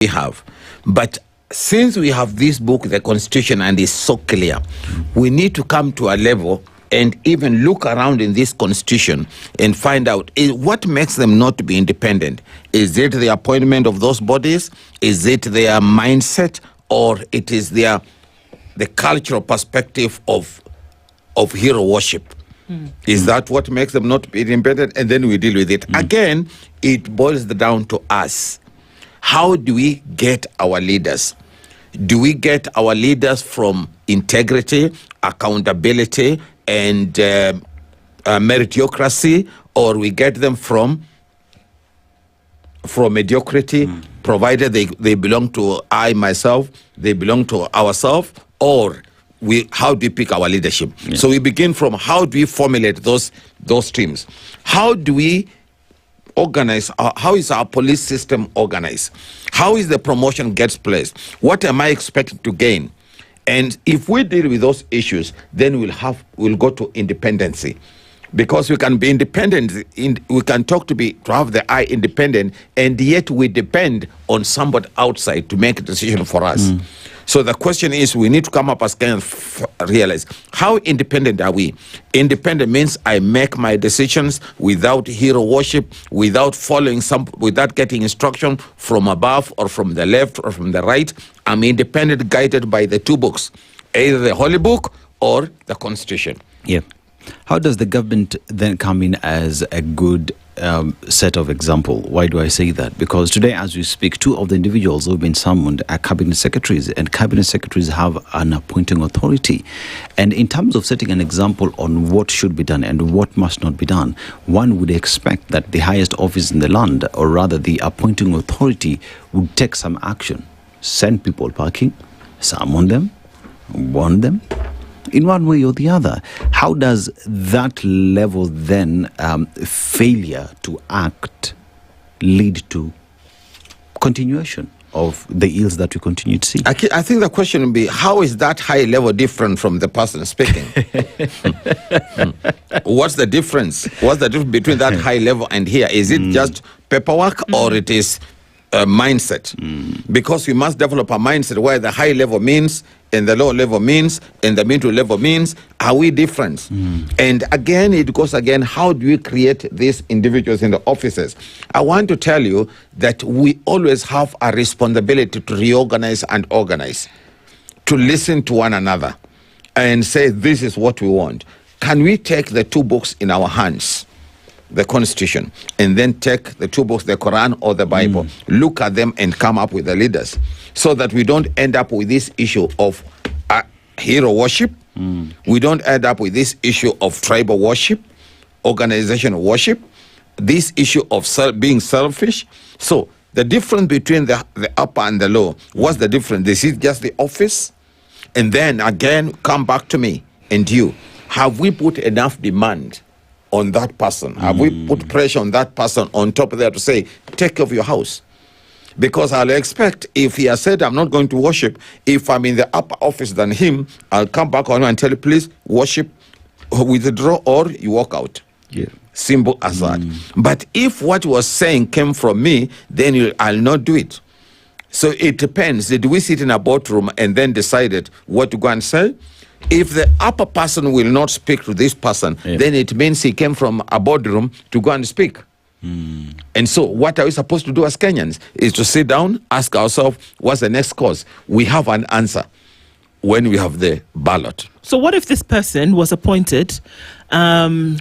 we have. But since we have this book, the Constitution, and it's so clear, we need to come to a level and even look around in this Constitution and find out what makes them not to be independent. Is it the appointment of those bodies? Is it their mindset? Or it is the cultural perspective of hero worship? Is that what makes them not be independent? And then we deal with it. Again, it boils down to us. How do we get our leaders? Do we get our leaders from integrity, accountability, and meritocracy, or we get them from mediocrity, provided they belong to myself, they belong to ourselves, or how do we pick our leadership? Yeah. So we begin from how do we formulate those teams? How do we organize? How is our police system organized? How is the promotion gets placed? What am I expected to gain? And if we deal with those issues, then we'll go to independency. Because we can be independent, we can talk to have the I independent, and yet we depend on somebody outside to make a decision for us. So the question is, we need to come up as Kenyans, realize, how independent are we? Independent means I make my decisions without hero worship, without following without getting instruction from above or from the left or from the right. I'm independent, guided by the two books, either the Holy Book or the Constitution. Yeah. How does the government then come in as a good set of example? Why do I say that? Because today, as we speak, two of the individuals who have been summoned are cabinet secretaries, and cabinet secretaries have an appointing authority. And in terms of setting an example on what should be done and what must not be done, one would expect that the highest office in the land, or rather the appointing authority, would take some action, send people packing, summon them, warn them, in one way or the other. How does that level then failure to act lead to continuation of the ills that we continue to see? I think the question would be, how is that high level different from the person speaking? What's the difference? What's the difference between that high level and here? Is it just paperwork or it is mindset? Because we must develop a mindset where the high level means and the low level means and the middle level means. Are we different? And again, it goes again, how do we create these individuals in the offices? I want to tell you that we always have a responsibility to reorganize and organize, to listen to one another and say, this is what we want. Can we take the two books in our hands, the Constitution, and then take the two books, the Quran or the Bible, look at them and come up with the leaders, so that we don't end up with this issue of hero worship. We don't end up with this issue of tribal worship, organizational worship, this issue of being selfish. So the difference between the upper and the low, what's the difference? This is just the office. And then again, come back to me and you. Have we put enough demand on that person? Have we put pressure on that person on top of that to say, take care of your house? Because I'll expect, if he has said, I'm not going to worship, if I'm in the upper office than him, I'll come back on and tell you, please worship, withdraw, or you walk out. Yeah. Simple as that. But if what he was saying came from me, then I'll not do it. So it depends. Did we sit in a boardroom and then decided what to go and say? If the upper person will not speak to this person, then it means he came from a boardroom to go and speak. And so what are we supposed to do as Kenyans? Is to sit down, ask ourselves, what's the next cause? We have an answer when we have the ballot. So what if this person was appointed, obviously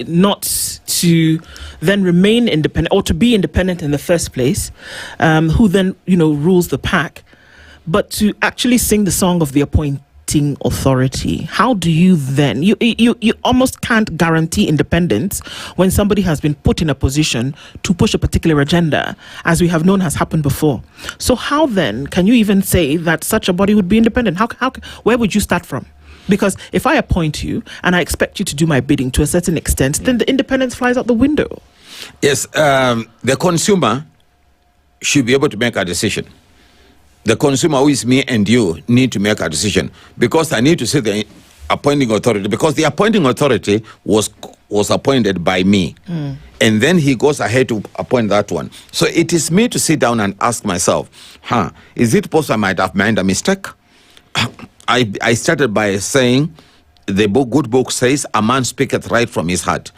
not to then remain independent or to be independent in the first place, who then, rules the pack, but to actually sing the song of the appointing authority? How do you then, you almost can't guarantee independence when somebody has been put in a position to push a particular agenda, as we have known has happened before. So how then can you even say that such a body would be independent? Where would you start from? Because if I appoint you and I expect you to do my bidding to a certain extent, then the independence flies out the window. Yes, the consumer should be able to make a decision. The consumer, who is me and you, need to make a decision, because I need to see the appointing authority, because the appointing authority was appointed by me. and then he goes ahead to appoint that one. So it is me to sit down and ask myself, is it possible I might have made a mistake? I started by saying, the good book says, a man speaketh right from his heart.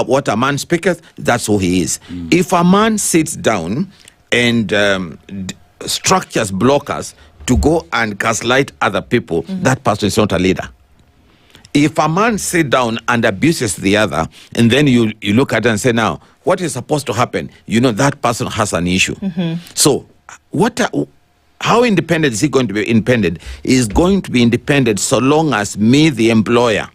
What a man speaketh, that's who he is. If a man sits down and structures blockers to go and gaslight other people, that person is not a leader. If a man sits down and abuses the other, and then you look at it and say, now, what is supposed to happen? You know, that person has an issue. So, how independent is he going to be independent? He is going to be independent so long as me, the employer,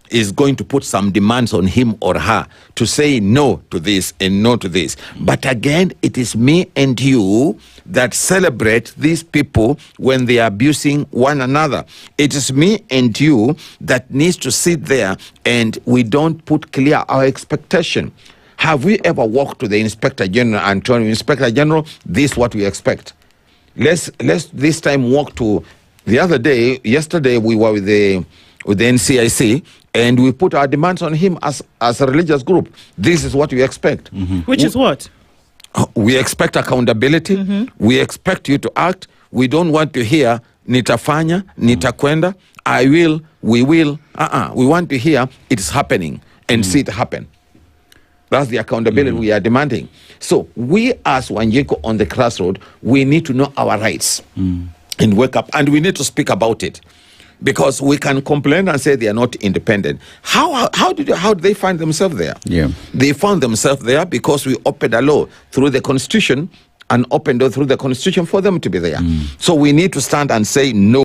is going to put some demands on him or her to say no to this and no to this. But again, it is me and you that celebrate these people when they are abusing one another. It is me and you that needs to sit there and we don't put clear our expectation. Have we ever walked to the Inspector General and told him, Inspector General, this is what we expect? Let's this time walk to yesterday we were with the NCIC, and we put our demands on him as a religious group. This is what we expect. Which is what? We expect accountability. We expect you to act. We don't want to hear nitafanya, nitakwenda, I will, we will. We want to hear it's happening and see it happen. That's the accountability we are demanding. So we as Wanjiko on the crossroad, we need to know our rights and wake up, and we need to speak about it. Because we can complain and say they are not independent. How did they find themselves there? Yeah. They found themselves there because we opened a law through the Constitution and opened door through the Constitution for them to be there. So we need to stand and say no.